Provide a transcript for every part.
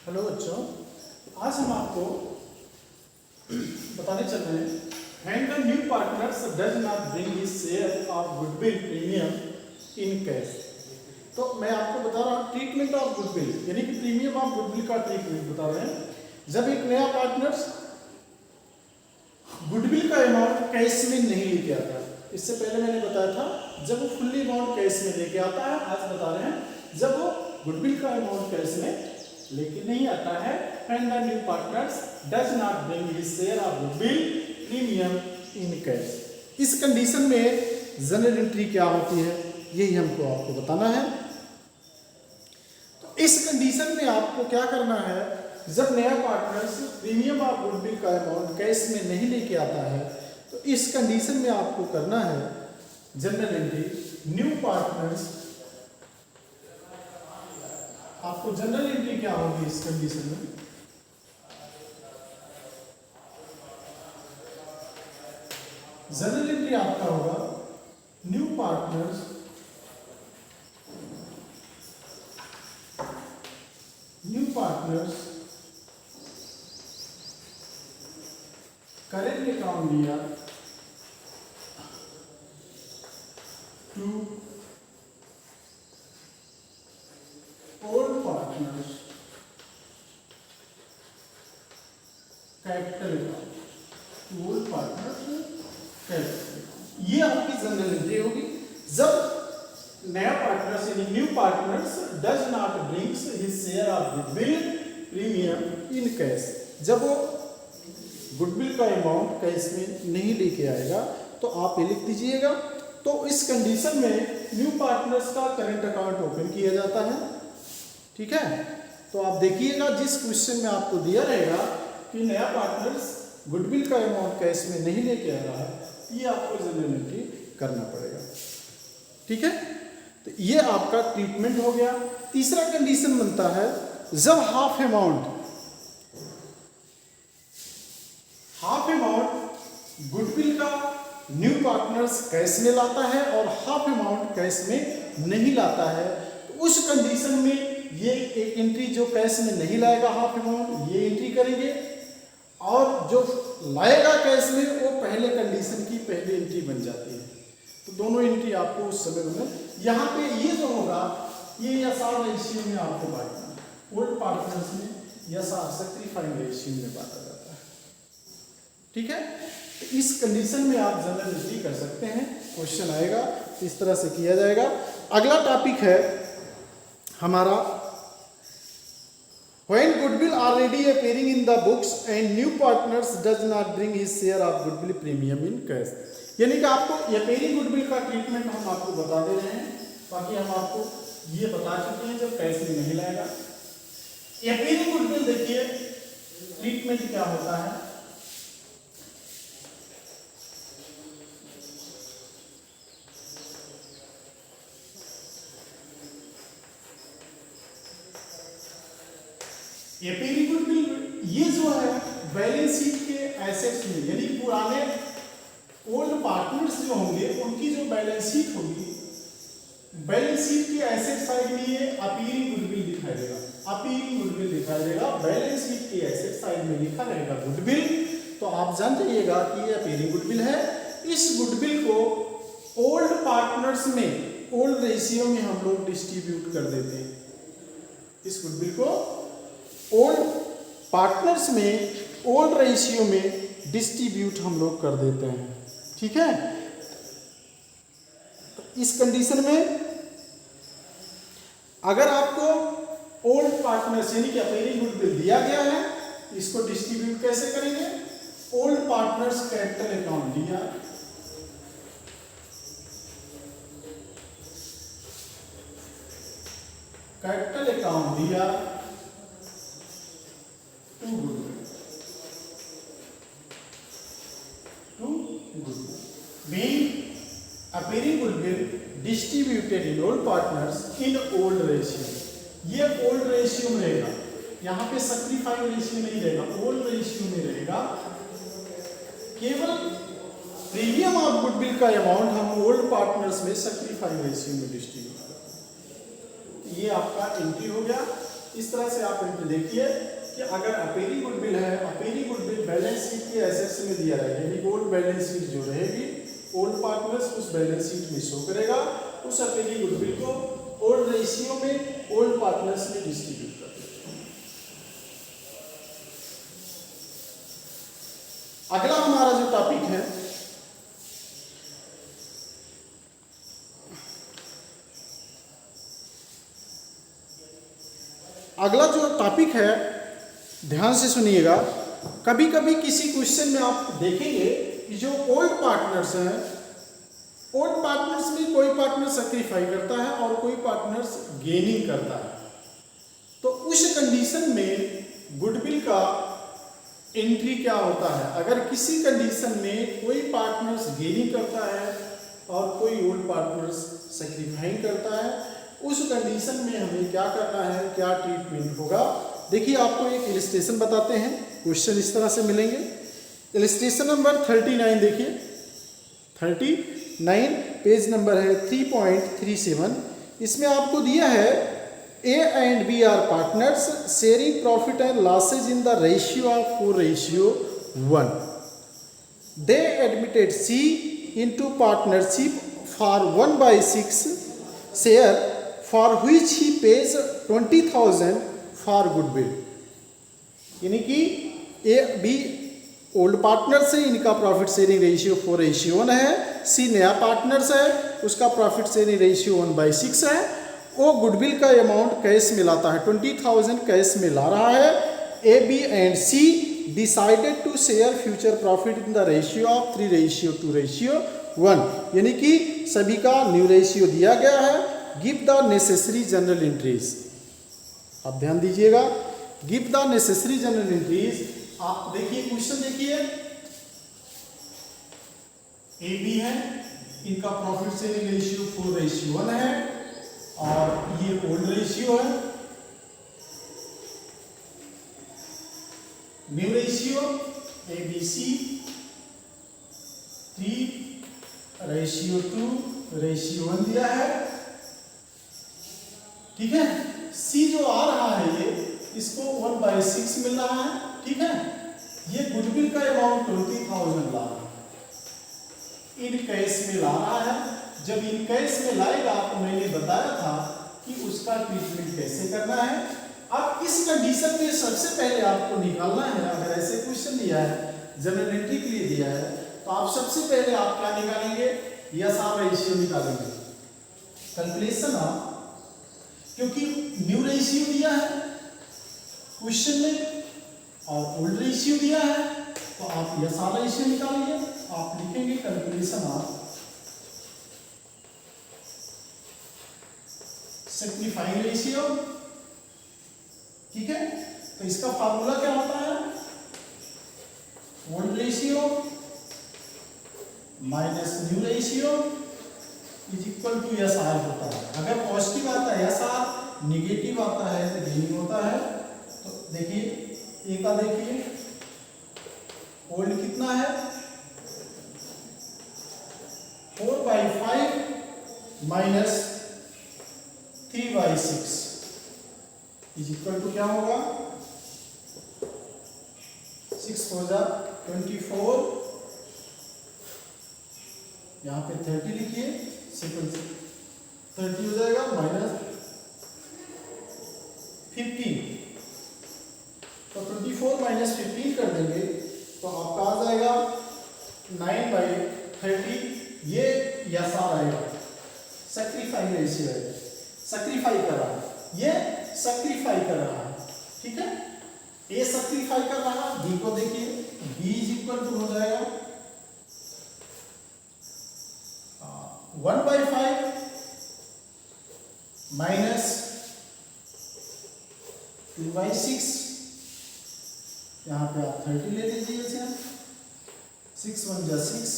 Hello बच्चों, आज हम आपको बताने चल रहे हैं when the new partners does not bring his share of goodwill premium in cash। तो मैं आपको बता रहा हूँ ट्रीटमेंट ऑफ गुडविल, यानी कि प्रीमियम ऑफ गुडविल का ट्रीटमेंट बता रहे हैं। जब एक नया पार्टनर्स गुडविल का अमाउंट कैश में नहीं लेके आता, इससे पहले मैंने बताया था जब वो फुल्ली अमाउंट कैश में लेके आता है, आज बता रहे हैं जब वो गुडविल का अमाउंट कैश में लेके नहीं आता है। when the new partners does not bring his share of goodwill premium in cash। इस कंडीशन में जनरल एंट्री क्या होती है, यही हमको आपको बताना है। तो इस कंडीशन में आपको क्या करना है, जब नया पार्टनर्स प्रीमियम ऑफ गुडविल का अमाउंट कैश में नहीं लेके आता है, तो इस कंडीशन में आपको करना है जनरल एंट्री न्यू पार्टनर्स। आपको जनरल एंट्री क्या होगी इस कंडीशन में, जनरल एंट्री आपका होगा न्यू पार्टनर्स करेंट अकाउंट लिया to old partners capital account, old partners capital account. ये आपकी जनरल एंट्री होगी जब नया पार्टनर्स यानी new partners does not brings his share of goodwill premium in cash. जब वो गुडविल का अमाउंट कैश में नहीं लेके आएगा, तो आप ये लिख दीजिएगा। तो इस कंडीशन में न्यू पार्टनर्स का करंट अकाउंट ओपन किया जाता है, ठीक है। तो आप देखिएगा जिस क्वेश्चन में आपको दिया रहेगा कि नया पार्टनर्स गुडविल का अमाउंट कैश में नहीं लेके आ रहा है, ये आपको जनरल एंट्री करना पड़ेगा, ठीक है। तो ये आपका ट्रीटमेंट हो गया। तीसरा कंडीशन बनता है जब हाफ अमाउंट गुडविल का न्यू पार्टनर्स कैश में लाता है और हाफ अमाउंट कैश में नहीं लाता है, तो उस कंडीशन में ये एक एंट्री जो कैश में नहीं लाएगा हाफ अमाउंट, ये एंट्री करेंगे, और जो लाएगा कैश में वो पहले कंडीशन की पहली एंट्री बन जाती है। तो दोनों एंट्री आपको उस समय में यहाँ पे ये जो होगा ये यसार रेशियो में आपको बांटना है। ओल्ड पार्टनर्स में यसार सैक्रिफाइंग रेशियो में बांटा जाता है, ठीक है। तो इस कंडीशन में आप जनरल एंट्री कर सकते हैं, क्वेश्चन आएगा तो इस तरह से किया जाएगा। अगला टॉपिक है हमारा when goodwill already appearing in the books and new partners does not bring his share of goodwill premium in cash। यानी कि आपको appearing goodwill का ट्रीटमेंट हम आपको बता दे रहे हैं, बाकी हम आपको ये बता चुके हैं जब कैश में नहीं लाएगा। appearing goodwill देखिए ट्रीटमेंट क्या होता है, एपीरी गुडविल ये जो है बैलेंस शीट के एसेट्स में, यानी पुराने ओल्ड पार्टनर्स जो होंगे उनकी जो बैलेंस शीट होगी, बैलेंस शीट के एसेट साइड में ये अपीयरिंग गुडविल दिखाई देगा, अपीयरिंग गुडविल दिखाई देगा। बैलेंस शीट के एसेट साइड में लिखा रहेगा गुडविल, तो आप जान जाइएगा कि ये अपीयरिंग गुडविल है। इस गुडविल को ओल्ड पार्टनर्स में ओल्ड रेशियो में हम लोग डिस्ट्रीब्यूट कर देते हैं। इस गुडविल को ओल्ड पार्टनर्स में ओल्ड रेशियो में डिस्ट्रीब्यूट हम लोग कर देते हैं, ठीक है। तो इस कंडीशन में अगर आपको ओल्ड पार्टनर्स यानी कि अपीयरिंग गुडविल दिया गया है, इसको डिस्ट्रीब्यूट कैसे करेंगे, ओल्ड पार्टनर्स कैपिटल अकाउंट दिया, कैपिटल अकाउंट दिया to goodwill being appearing goodwill distributed in old partners in old ratio। ये ओल्ड रेशियो में रहेगा, यहाँ पे सैक्रिफाइंग रेशियो नहीं रहेगा, ओल्ड रेशियो में रहेगा। केवल प्रीमियम ऑफ गुडविल का अमाउंट हम ओल्ड पार्टनर्स में सैक्रिफाइंग रेशियो में डिस्ट्रीब्यूट करते हैं। ये आपका एंट्री हो गया। इस तरह से आप एंट्री देखिए कि अगर अपेरी गुडविल है, अपेरी गुडविल बैलेंस शीट के एसेट्स में दिया रहेगा, यानी ओल्ड बैलेंस शीट जो रहेगी, ओल्ड पार्टनर्स उस बैलेंस शीट में शो करेगा, उस अपेरी गुडविल को ओल्ड रेशियो में ओल्ड पार्टनर्स में डिस्ट्रीब्यूट कर देगा। अगला हमारा जो टॉपिक है, अगला जो टॉपिक है, ध्यान से सुनिएगा। कभी कभी किसी क्वेश्चन में आप देखेंगे कि जो ओल्ड पार्टनर्स हैं, ओल्ड पार्टनर्स में कोई पार्टनर सैक्रिफाई करता है और कोई पार्टनर्स गेनिंग करता है, तो उस कंडीशन में गुडविल का एंट्री क्या होता है? अगर किसी कंडीशन में कोई पार्टनर्स गेनिंग करता है और कोई ओल्ड पार्टनर्स सैक्रिफाइंग करता है, उस कंडीशन में हमें क्या करना है, क्या ट्रीटमेंट होगा? देखिए, आपको एक इलस्ट्रेशन बताते हैं, क्वेश्चन इस तरह से मिलेंगे। इलस्ट्रेशन नंबर 39 देखिए, 39 पेज नंबर है 3.37। इसमें आपको दिया है A and B are partners sharing profit and losses in the ratio of 4:1. They admitted C into partnership for 1/6 share for which he pays 20,000 for goodwill। यानी कि A B ओल्ड पार्टनर्स है, इनका profit sharing ratio 4:1 है। सी नया partners है, उसका profit sharing ratio 1/6 है। वो गुडविल का अमाउंट कैश में लाता है, 20,000 कैश में ला रहा है। A B and C decided to share future profit in the ratio of 3:2:1। यानी कि सभी का न्यू रेशियो दिया गया है। Give the necessary general entries. आप ध्यान दीजिएगा, give the necessary general entries. आप देखिए क्वेश्चन देखिए, ए बी है, इनका प्रॉफिट शेयरिंग रेशियो 4:1 है और ये ओल्ड रेशियो है। New ratio A B C 3:2:1 दिया है, ठीक है। सी जो आ रहा है ये, इसको 1/6 मिल रहा है, ठीक है। ये गुडविल का अमाउंट 20,000 ला रहा है, इन कैश में ला रहा है। जब इन कैश में लाएगा तो मैंने बताया था कि उसका ट्रीटमेंट कैसे करना है। अब इस कंडीशन में सबसे पहले आपको निकालना है, अगर ऐसे क्वेश्चन दिया है, जनरल एंट्री के लिए दिया है, तो आप सबसे पहले आप क्या निकालेंगे? एसआर रेशियो निकालेंगे, कैलकुलेशन ऑफ, क्योंकि न्यू रेशियो दिया है क्वेश्चन में और ओल्ड रेशियो दिया है, तो आप एसआर रेशियो निकालिए। आप लिखेंगे कैलकुलेशन ऑफ सिंप्लीफाइंग रेशियो, ठीक है। तो इसका फार्मूला क्या होता है? Old ratio minus new ratio is equal to SR होता है। अगर पॉजिटिव आता है एसआर, निगेटिव आता है तो गेनिंग होता है। तो देखिए, ए का देखिए, ओल्ड कितना है? 4/5 माइनस 3/6 इज इक्वल टू क्या होगा? 6 हो जा 24, यहाँ पे 30 लिखिए, 30 हो जाएगा माइनस 15, तो 24 माइनस 15 कर देंगे तो आपका आ जाएगा 9/30। ये एसआर आएगा, सैक्रिफाई रेशियो है, सैक्रिफाई कर रहा है, ये सैक्रिफाई कर रहा है, ठीक है। ए सैक्रिफाई कर रहा है, बी को देखिए, बी इज इक्वल टू हो जाएगा 1/5 माइनस 2/6, यहाँ पे आप 30 ले लीजिए इसे, 6 1 जा 6,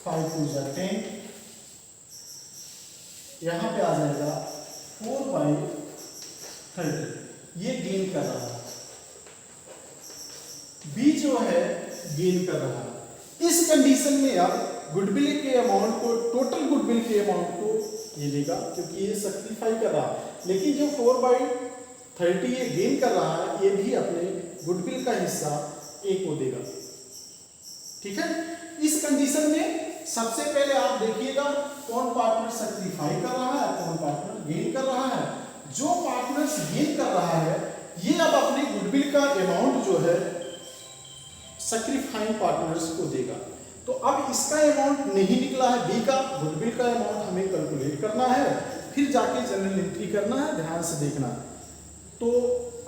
5 2 जा 10, यहाँ पे आ जाएगा 4/30। ये गेन कर रहा है, बी जो है गेन कर रहा है। इस कंडीशन में आप गुडविल के अमाउंट को, टोटल गुडविल के अमाउंट को ये लेगा, क्योंकि ये सैक्रिफाई कर रहा है। लेकिन जो 30 ये गेन कर रहा है, ये भी अपने गुडविल का हिस्सा ए को देगा। ठीक है, इस कंडीशन में सबसे पहले आप देखिएगा कौन पार्टनर सैक्रिफाई कर रहा है, कौन पार्टनर गेन कर रहा है। जो पार्टनर्स गेन कर रहा है ये अब अपने गुडविल का अमाउंट जो है सैक्रिफाइंग पार्टनर्स को देगा। तो अब इसका अमाउंट नहीं निकला है, बी का गुडविल का अमाउंट हमें कैलकुलेट करना है, फिर जाके जनरल एंट्री करना है, ध्यान से देखना। तो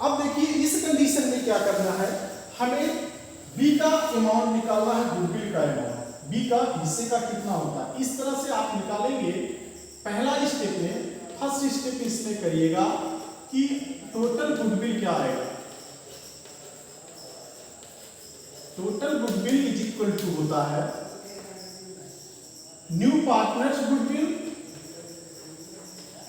अब देखिए इस कंडीशन में क्या करना है, हमें बी का अमाउंट निकालना है, गुडविल का अमाउंट, बी का हिस्से का कितना होता है। इस तरह से आप निकालेंगे। पहला स्टेप में, फर्स्ट स्टेप इसमें करिएगा कि टोटल गुडविल क्या आएगा। Total goodwill is equal to होता है new partners goodwill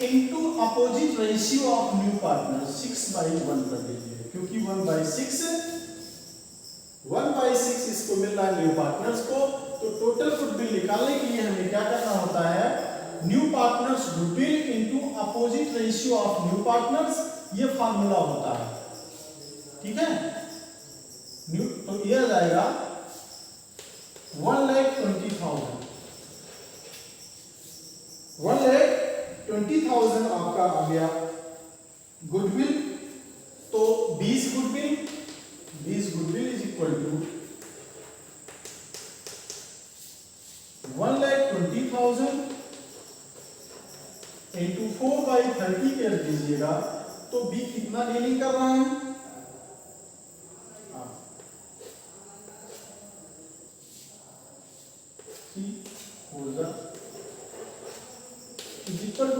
into opposite ratio of new partner. 6/1 कर दीजिए, क्योंकि 1/6 इसको मिल रहा है न्यू पार्टनर्स को। तो टोटल गुडविल निकालने के लिए हमें क्या करना होता है, new partners goodwill into opposite ratio of new partners, ये फार्मूला होता है। ठीक है, न्यू तो ये आ जाएगा 1,20,000 1,20,000 आपका आ गया गुडविल। तो 20 goodwill is equal to 1,20,000 into 4/30 कर दीजिएगा। तो बी कितना गेनिंग कर रहा है,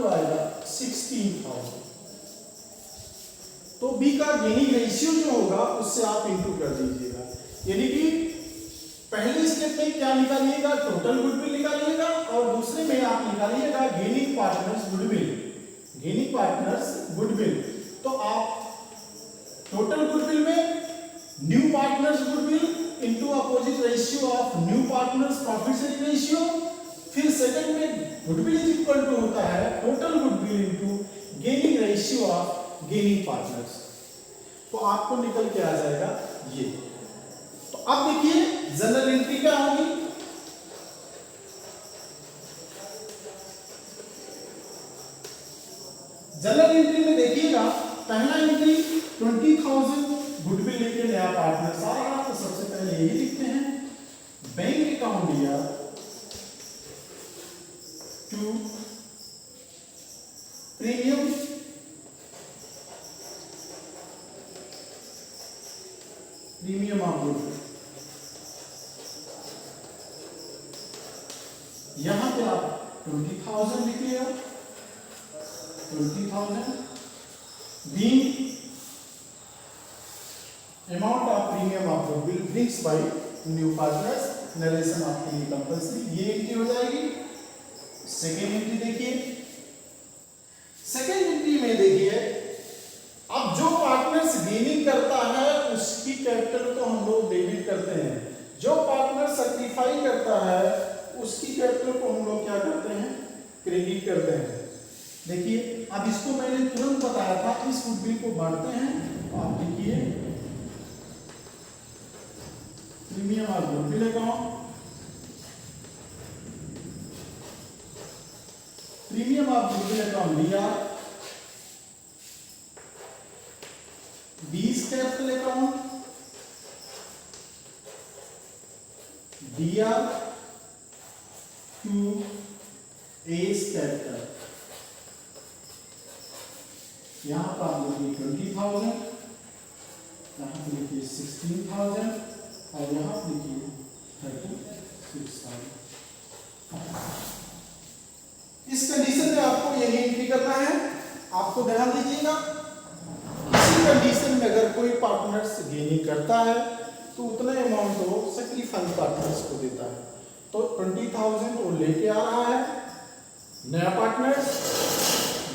आएगा 16,000। तो बी का गेनिंग रेशियो जो होगा उससे आप इंटू कर दीजिएगा। यानी कि पहले स्टेप में क्या निकालिएगा, टोटल गुडविल निकालिएगा, और दूसरे में आप निकालिएगा गेनिंग पार्टनर्स गुडविल। तो आप टोटल गुडविल में new partners goodwill into opposite ratio of new partners profit sharing ratio, फिर सेकंड में गुडविल इज इक्वल टू होता है total goodwill into gaining ratio of gaining partners. तो आपको निकल के आ जाएगा ये। तो अब देखिए जनरल एंट्री क्या होगी। जनरल एंट्री में देखिएगा पहला एंट्री 20,000 गुडविल लेके नया पार्टनर आ रहा, तो सबसे पहले यही लिखते हैं, बैंक अकाउंट दिया टू प्रीमियम ऑफ गुडविल। यहां पे आप 20,000 लिखिएगा, 20,000 being amount of premium of goodwill brings by new partners, narration आपके लिए कंपल्सरी, ये एंट्री हो जाएगी। सेकेंड एंट्री देखिए, सेकेंड एंट्री में देखिए अब जो पार्टनर्स गेनिंग करता है उसकी कैपिटल को हम लोग डेबिट करते हैं, जो पार्टनर सैक्रिफाई करता है उसकी कैपिटल को हम लोग क्या करते हैं, क्रेडिट करते हैं। देखिए अब इसको मैंने तुरंत बताया था, इस गुडविल को बांटते हैं। तो आप देखिए premium of goodwill account, premium of goodwill account लिया, 20 कैपिटल अकाउंट दिया टू एस कैपिटल। यहां पर आप लिखिए 20,000, यहां पर लिखिए 16,000 और यहां पर लिखिए 36,000। इस कंडीशन में आपको यही एंट्री करना है। आपको ध्यान दीजिएगा, इसी कंडीशन में अगर कोई पार्टनर्स गेनिंग करता है तो उतना अमाउंट वो सैक्रिफाइंग पार्टनर्स को देता है। तो 20,000 वो लेके आ रहा है नया पार्टनर,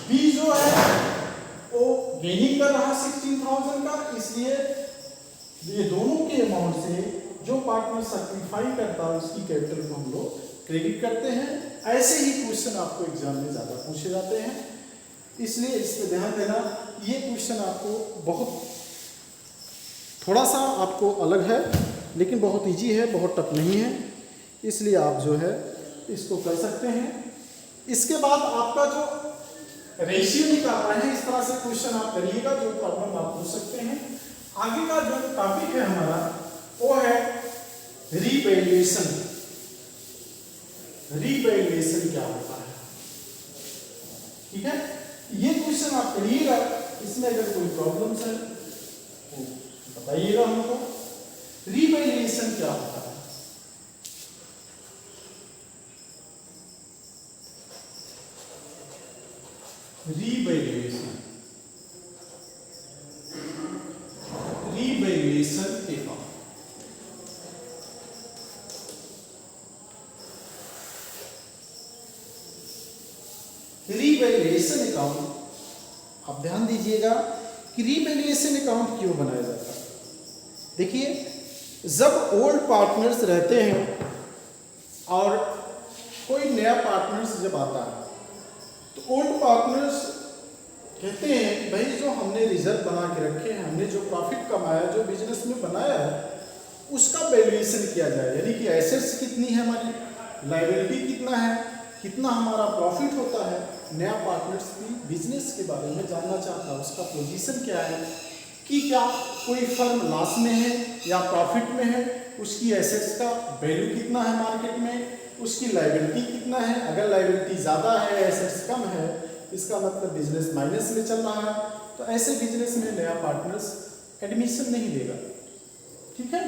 बी जो है वो गेनिंग कर रहा है 16,000 का, इसलिए ये दोनों के अमाउंट से जो पार्टनर सैक्रिफाई करता है उसकी कैपिटल को हम लोग क्रेडिट करते हैं। ऐसे ही क्वेश्चन आपको एग्जाम में ज्यादा पूछे जाते हैं। इसलिए इस पे ध्यान देना। ये क्वेश्चन आपको बहुत थोड़ा सा आपको अलग है, लेकिन बहुत इजी है, बहुत टफ नहीं है, इसलिए आप जो है इसको कर सकते हैं। इसके बाद आपका जो रेशियो निकालना है, इस तरह से क्वेश्चन आप करिएगा, जो प्रॉब्लम आप पूछ सकते हैं। आगे का जो टॉपिक है हमारा वो है रीवैल्यूएशन। रीवैल्यूएशन क्या होता है, ठीक है। ये क्वेश्चन आप करिएगा, इसमें अगर कोई प्रॉब्लम्स है तो बताइएगा हमको। रीवैल्यूएशन क्या होता है? रीवैल्यूएशन, रीवैल्यूएशन के बाद रीवैल्यूएशन अकाउंट, आप ध्यान दीजिएगा कि रीवैल्यूएशन अकाउंट क्यों बनाया जाता है। देखिए, जब ओल्ड पार्टनर्स रहते हैं और कोई नया पार्टनर्स जब आता है, तो ओल्ड पार्टनर्स कहते हैं भाई जो हमने रिजर्व बना के रखे हैं, हमने जो प्रॉफिट कमाया, जो बिजनेस में बनाया है, उसका वैल्यूएशन किया जाए। यानी कि एसेट्स कितनी है हमारी, लायबिलिटी कितना है, कितना हमारा प्रॉफिट होता है। नया पार्टनर्स भी बिजनेस के बारे में जानना चाहता है, उसका पोजीशन क्या है, कि क्या कोई फर्म लॉस में है या प्रॉफिट में है, उसकी एसेट्स का वैल्यू कितना है मार्केट में, उसकी लायबिलिटी कितना है। अगर लायबिलिटी ज़्यादा है, एसेट्स कम है, इसका मतलब बिजनेस माइनस में चल रहा है, तो ऐसे बिजनेस में नया पार्टनर्स एडमिशन नहीं देगा, ठीक है।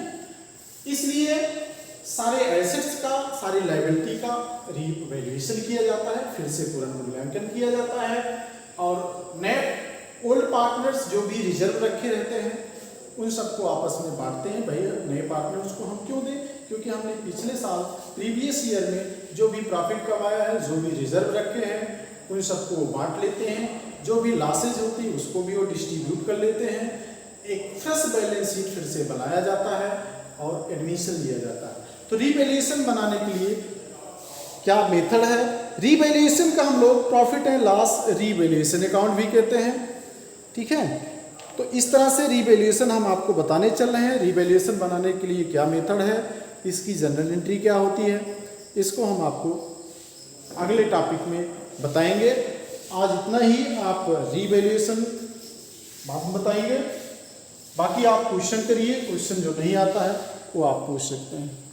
इसलिए सारे एसेट्स का, सारी लायबिलिटी का रीवैल्यूएशन किया जाता है, फिर से पुनर्मूल्यांकन किया जाता है, और नए ओल्ड पार्टनर्स जो भी रिजर्व रखे रहते हैं उन सबको आपस में बांटते हैं। भाई नए पार्टनर्स को हम क्यों दें, क्योंकि हमने पिछले साल प्रीवियस ईयर में जो भी प्रॉफिट कमाया है, जो भी रिजर्व रखे हैं, उन सबको बांट लेते हैं। जो भी लॉसेज होती है उसको भी वो डिस्ट्रीब्यूट कर लेते हैं। एक फ्रेश बैलेंस शीट फिर से बनाया जाता है और एडमिशन दिया जाता है। तो रीवैल्यूएशन बनाने के लिए क्या मेथड है? रीवैल्यूएशन का हम लोग profit and loss revaluation account भी कहते हैं, ठीक है। तो इस तरह से रीवैल्यूएशन हम आपको बताने चल रहे हैं। रीवैल्यूएशन बनाने के लिए क्या मेथड है, इसकी जनरल एंट्री क्या होती है, इसको हम आपको अगले टॉपिक में बताएंगे। आज इतना ही, आप रीवैल्यूएशन बाद में बताएंगे, बाकी आप क्वेश्चन करिए। क्वेश्चन जो नहीं आता है वो आप पूछ सकते हैं।